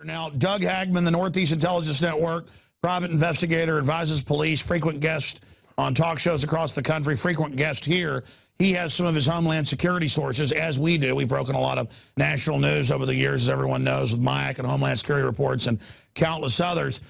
Now, Doug Hagman, the Northeast Intelligence Network, private investigator, advises police, frequent guest on talk shows across the country, frequent guest here. He has some of his Homeland Security sources, as we do. We've broken a lot of national news over the years, as everyone knows, with MIAC and Homeland Security reports and countless others.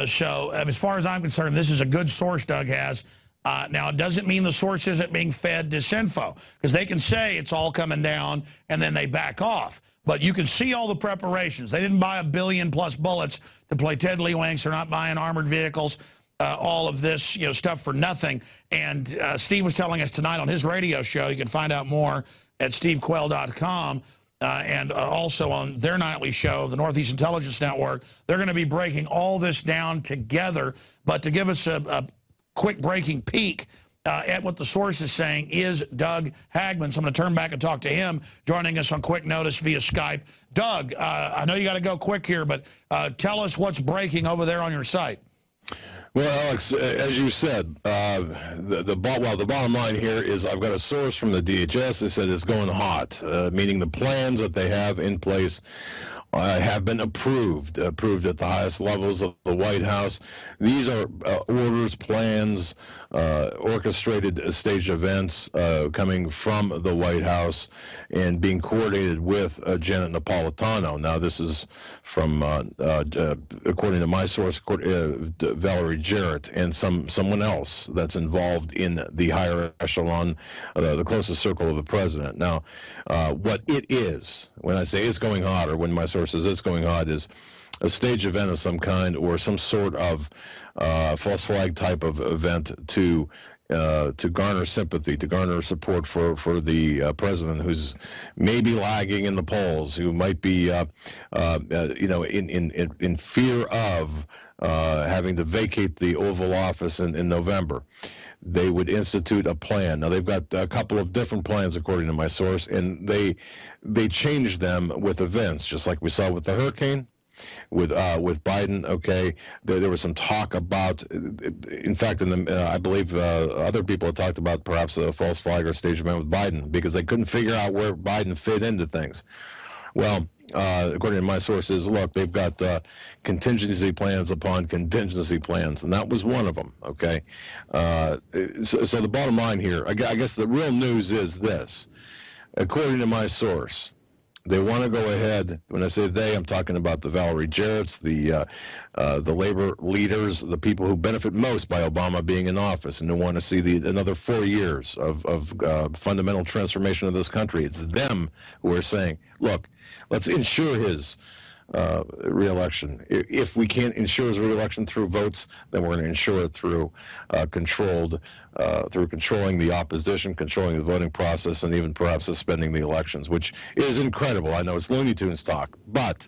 So as far as I'm concerned, this is a good source Doug has. Now, it doesn't mean the source isn't being fed disinfo, because they can say it's all coming down and then they back off. But you can see all the preparations. They didn't buy $1 billion+ bullets to play Ted Lee Winks. They're not buying armored vehicles, all of this stuff for nothing. And Steve was telling us tonight on his radio show, you can find out more at stevequayle.com, and also on their nightly show, the Northeast Intelligence Network. They're going to be breaking all this down together. But to give us a quick breaking peek at what the source is saying is Doug Hagman. So I'm going to turn back and talk to him, joining us on quick notice via Skype. Doug, I know you got to go quick here, but tell us what's breaking over there on your site. Well, Alex, as you said, the bottom line here is I've got a source from the DHS that said it's going hot, meaning the plans that they have in place have been approved at the highest levels of the White House. These are orders, plans, orchestrated staged events coming from the White House and being coordinated with Janet Napolitano. Now, this is from, according to my source, Valerie Jarrett and someone else that's involved in the higher echelon, the closest circle of the president. Now, what it is, when I say it's going hot, or when my source says it's going hot, is a stage event of some kind or some sort of false flag type of event to garner sympathy, to garner support for the president, who's maybe lagging in the polls, who might be in fear of having to vacate the Oval Office in November. They would institute a plan. Now, they've got a couple of different plans, according to my source, and they change them with events, just like we saw with the hurricane. With Biden, okay, there was some talk about, in fact, I believe other people had talked about perhaps a false flag or stage event with Biden because they couldn't figure out where Biden fit into things. Well, according to my sources, look, they've got contingency plans upon contingency plans, and that was one of them, okay? So the bottom line here, I guess the real news is this. According to my source, they want to go ahead. When I say they, I'm talking about the Valerie Jarretts, the labor leaders, the people who benefit most by Obama being in office and who want to see another 4 years of fundamental transformation of this country. It's them who are saying, look, let's ensure his re-election. If we can't ensure his re-election through votes, then we're going to ensure it through through controlling the opposition, controlling the voting process, and even perhaps suspending the elections, which is incredible. I know it's Looney Tunes talk, but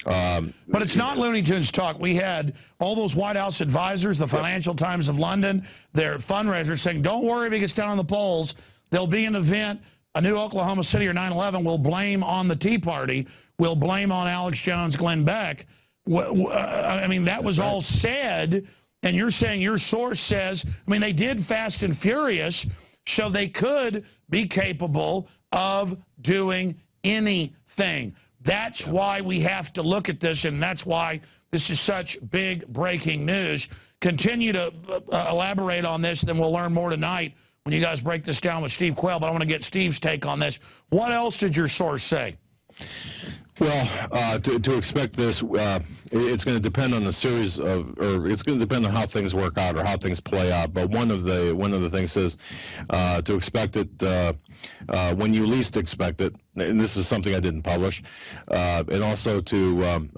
it's not Looney Tunes talk. We had all those White House advisors, the Financial Times of London, their fundraisers saying, don't worry if he gets down on the polls. There'll be an event, a new Oklahoma City or 9/11. We'll blame on the Tea Party. We'll blame on Alex Jones, Glenn Beck. I mean, that was all said, and you're saying your source says, I mean, they did Fast and Furious, so they could be capable of doing anything. That's why we have to look at this, and that's why this is such big breaking news. Continue to elaborate on this, and then we'll learn more tonight when you guys break this down with Steve Quayle, but I want to get Steve's take on this. What else did your source say? Well, to expect this, it's going to depend on the series of, or it's going to depend on how things work out or how things play out. But one of the things is to expect it when you least expect it. And this is something I didn't publish, and also to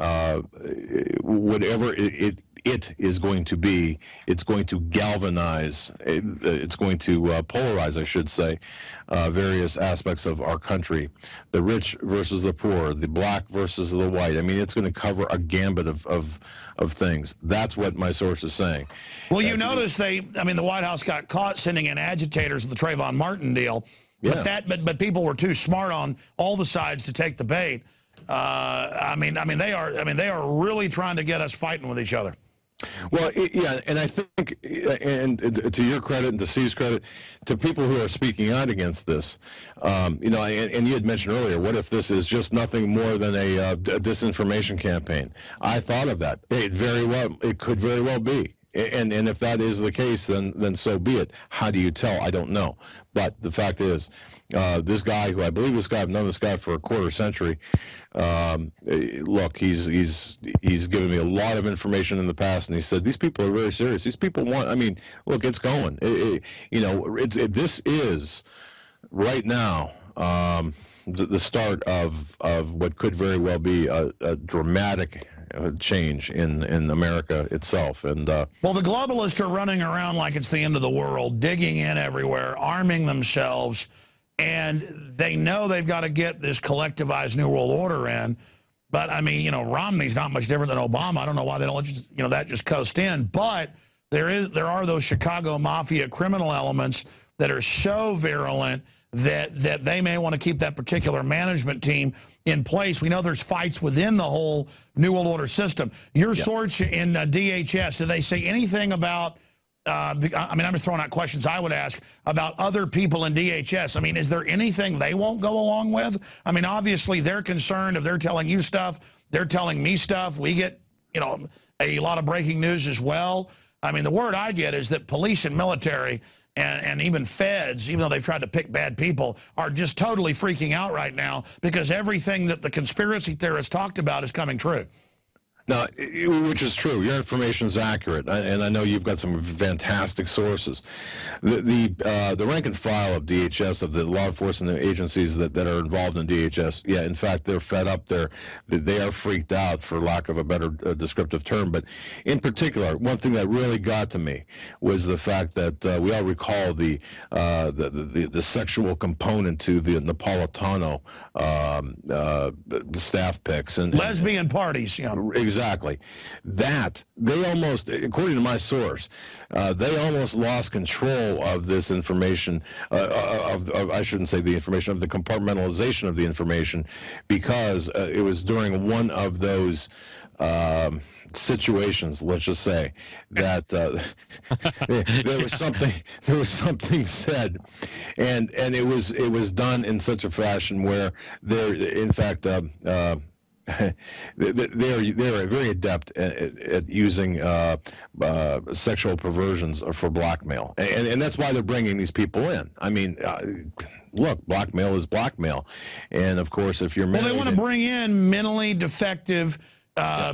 whatever it is going to be, it's going to galvanize, it's going to polarize, I should say, various aspects of our country. The rich versus the poor, the black versus the white. I mean, it's going to cover a gambit of things. That's what my source is saying. Well, you notice the White House got caught sending in agitators with the Trayvon Martin deal. Yeah. But people were too smart on all the sides to take the bait. They are really trying to get us fighting with each other. Well, yeah, and I think, and to your credit and to Steve's credit, to people who are speaking out against this, you know, and you had mentioned earlier, what if this is just nothing more than a disinformation campaign? I thought of that. It could very well be. And if that is the case, then so be it. How do you tell? I don't know. But the fact is, this guy, who I believe I've known this guy for a quarter century. Look, he's given me a lot of information in the past, and he said these people are very serious. These people want. I mean, look, it's going. You know, this is right now. The start of what could very well be a dramatic change in America itself. And well, the globalists are running around like it's the end of the world, digging in everywhere, arming themselves, and they know they've got to get this collectivized New World Order in. But, I mean, you know, Romney's not much different than Obama. I don't know why they don't let just, you know, that just coast in. But there are those Chicago Mafia criminal elements that are so virulent that they may want to keep that particular management team in place. We know there's fights within the whole New World Order system. Your source in DHS, do they say anything about, I mean, I'm just throwing out questions I would ask about other people in DHS. I mean, is there anything they won't go along with? I mean, obviously, they're concerned if they're telling you stuff, they're telling me stuff. We get, you know, a lot of breaking news as well. I mean, the word I get is that police and military and even feds, even though they've tried to pick bad people, are just totally freaking out right now because everything that the conspiracy theorists talked about is coming true. No, which is true. Your information is accurate, and I know you've got some fantastic sources. The rank and file of DHS, of the law enforcement agencies that are involved in DHS, yeah, in fact, they're fed up. They are freaked out, for lack of a better descriptive term. But in particular, one thing that really got to me was the fact that we all recall the sexual component to the Napolitano staff picks and lesbian parties, yeah. Exactly. That, they almost, according to my source, they almost lost control of this information, I shouldn't say the information, of the compartmentalization of the information, because it was during one of those situations, let's just say, that there was something said, and it was done in such a fashion where there, in fact, they're very adept at using sexual perversions for blackmail, and that's why they're bringing these people in. I mean, look, blackmail is blackmail, and of course, if you're married, well, they want to bring in mentally defective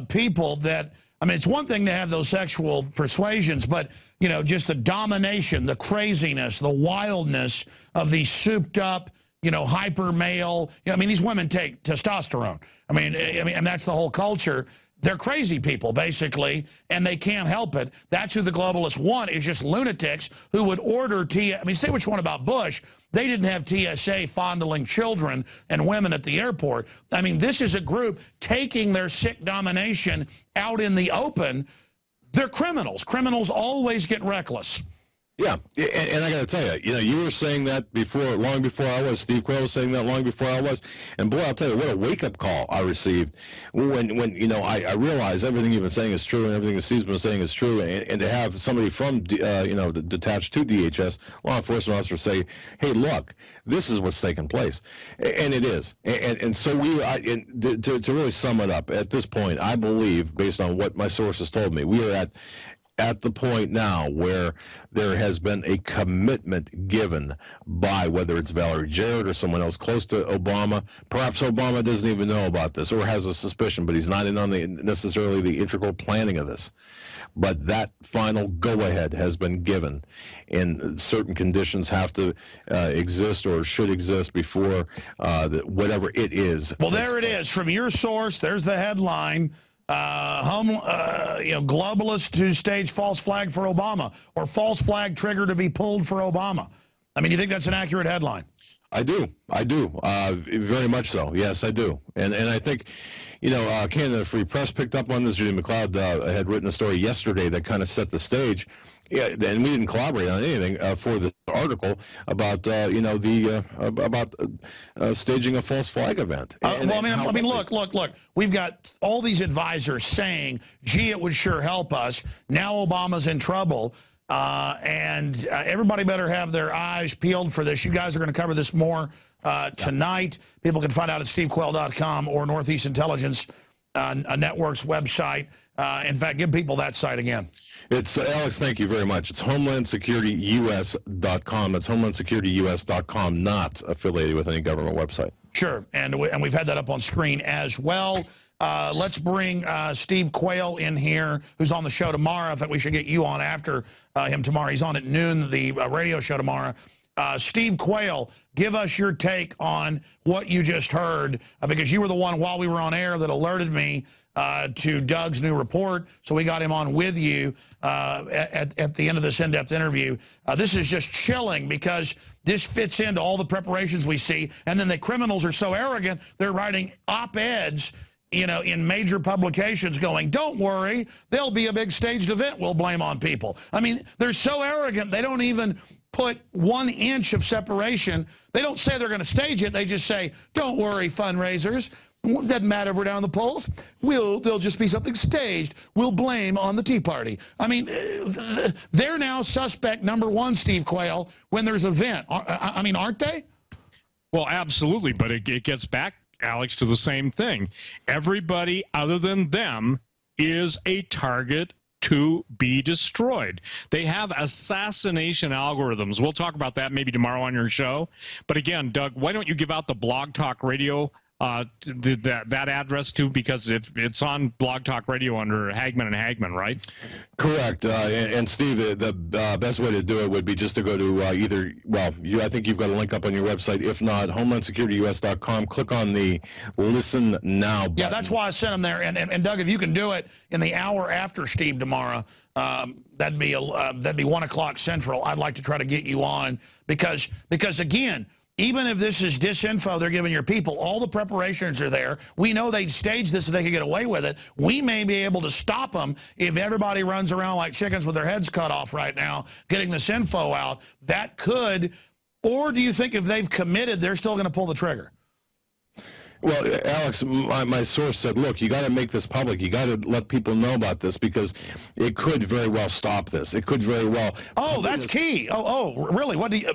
people that. I mean, it's one thing to have those sexual persuasions, but, you know, just the domination, the craziness, the wildness of these souped up, you know, hyper male. You know, I mean, these women take testosterone. I mean, and that's the whole culture. They're crazy people, basically, and they can't help it. That's who the globalists want, is just lunatics who would order I mean, say what you want about Bush. They didn't have TSA fondling children and women at the airport. I mean, this is a group taking their sick domination out in the open. They're criminals. Criminals always get reckless. Yeah, and I got to tell you, you were saying that before, long before I was. Steve Quayle was saying that long before I was. And boy, I'll tell you, what a wake-up call I received when I realized everything you've been saying is true and everything that Steve's been saying is true. And to have somebody from, detached to DHS, law enforcement officer, say, hey, look, this is what's taking place. And it is. And so to really sum it up, at this point, I believe, based on what my sources told me, we are at the point now where there has been a commitment given by, whether it's Valerie Jarrett or someone else close to Obama. Perhaps Obama doesn't even know about this or has a suspicion, but he's not in on necessarily the integral planning of this. But that final go-ahead has been given, and certain conditions have to exist or should exist before whatever it is. Well, there it is. From your source, there's the headline. Globalists to stage false flag for Obama, or false flag trigger to be pulled for Obama. I mean, you think that's an accurate headline? I do. Very much so. Yes, I do. And I think, Canada Free Press picked up on this. Judy McLeod had written a story yesterday that kind of set the stage. Yeah, and we didn't collaborate on anything for this article about staging a false flag event. Look. We've got all these advisors saying, "Gee, it would sure help us." Now Obama's in trouble. And everybody better have their eyes peeled for this. You guys are going to cover this more tonight. People can find out at stevequayle.com or Northeast Intelligence Network's website. In fact, give people that site again. It's Alex, thank you very much. It's HomelandSecurityUS.com. That's HomelandSecurityUS.com, not affiliated with any government website. Sure, and we've had that up on screen as well. Let's bring Steve Quayle in here, who's on the show tomorrow. In fact, we should get you on after him tomorrow. He's on at noon, the radio show tomorrow. Steve Quayle, give us your take on what you just heard, because you were the one while we were on air that alerted me to Doug's new report, so we got him on with you at the end of this in-depth interview. This is just chilling because this fits into all the preparations we see, and then the criminals are so arrogant, they're writing op-eds in major publications going, "Don't worry, there'll be a big staged event we'll blame on people." I mean, they're so arrogant, they don't even put 1 inch of separation. They don't say they're going to stage it. They just say, "Don't worry, fundraisers. Doesn't matter if we're down the polls. There'll just be something staged. We'll blame on the Tea Party." I mean, they're now suspect number 1, Steve Quayle, when there's an event. I mean, aren't they? Well, absolutely, but it gets back, Alex, to the same thing. Everybody other than them is a target to be destroyed. They have assassination algorithms. We'll talk about that maybe tomorrow on your show. But again, Doug, why don't you give out the Blog Talk Radio that address too, because it's on Blog Talk Radio under Hagman and Hagman, right? Correct. And Steve, the best way to do it would be just to go to I think you've got a link up on your website. If not, HomelandSecurityUS.com. Click on the Listen Now button. Yeah, that's why I sent them there. And Doug, if you can do it in the hour after Steve tomorrow, that'd be 1 o'clock Central. I'd like to try to get you on because again, even if this is disinfo they're giving your people, all the preparations are there. We know they'd stage this if they could get away with it. We may be able to stop them if everybody runs around like chickens with their heads cut off right now, getting this info out. That could, or do you think if they've committed, they're still going to pull the trigger? Well, Alex, my source said, look, you got to make this public. You got to let people know about this because it could very well stop this. It could very well. Oh, that's key. Oh, really? What do you...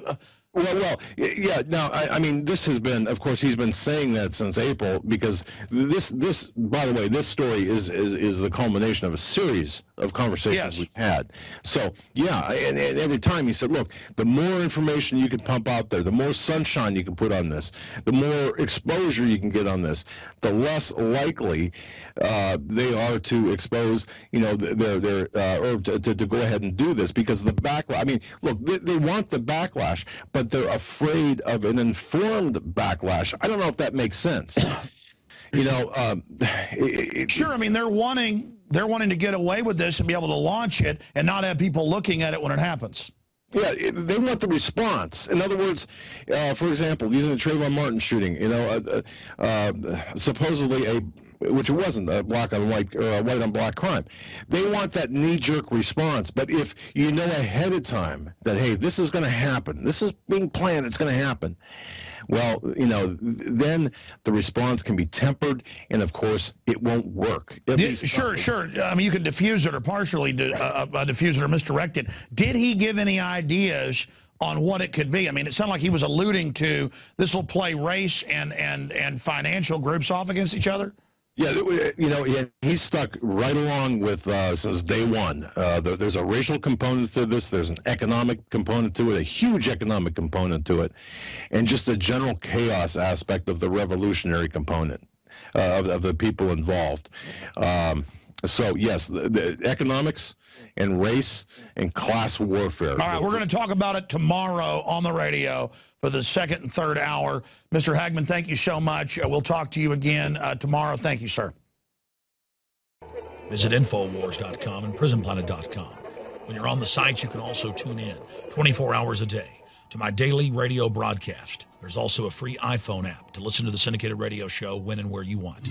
Well, yeah. Now, I mean, this has been, of course, he's been saying that since April because this, by the way, this story is the culmination of a series of conversations we've had. So, yeah, and every time he said, look, the more information you can pump out there, the more sunshine you can put on this, the more exposure you can get on this, the less likely they are to expose, or to go ahead and do this because the backlash. I mean, look, they want the backlash, but they're afraid of an informed backlash. I don't know if that makes sense. Sure. I mean, they're wanting to get away with this and be able to launch it and not have people looking at it when it happens. Yeah, they want the response. In other words, for example, using the Trayvon Martin shooting, supposedly which it wasn't a black on white or a white on black crime. They want that knee-jerk response. But if you know ahead of time that, hey, this is going to happen, this is being planned, it's going to happen, well, then the response can be tempered, and of course, it won't work. Sure. I mean, you can diffuse it or partially diffuse it or misdirect it. Did he give any ideas on what it could be? I mean, it sounded like he was alluding to this will play race and financial groups off against each other. Yeah, he's stuck right along with since day one. There's a racial component to this. There's an economic component to it, a huge economic component to it, and just a general chaos aspect of the revolutionary component of the people involved. So, yes, the economics and race and class warfare. All right, we're going to talk about it tomorrow on the radio for the second and third hour. Mr. Hagman, thank you so much. We'll talk to you again tomorrow. Thank you, sir. Visit Infowars.com and PrisonPlanet.com. When you're on the site, you can also tune in 24 hours a day to my daily radio broadcast. There's also a free iPhone app to listen to the syndicated radio show when and where you want.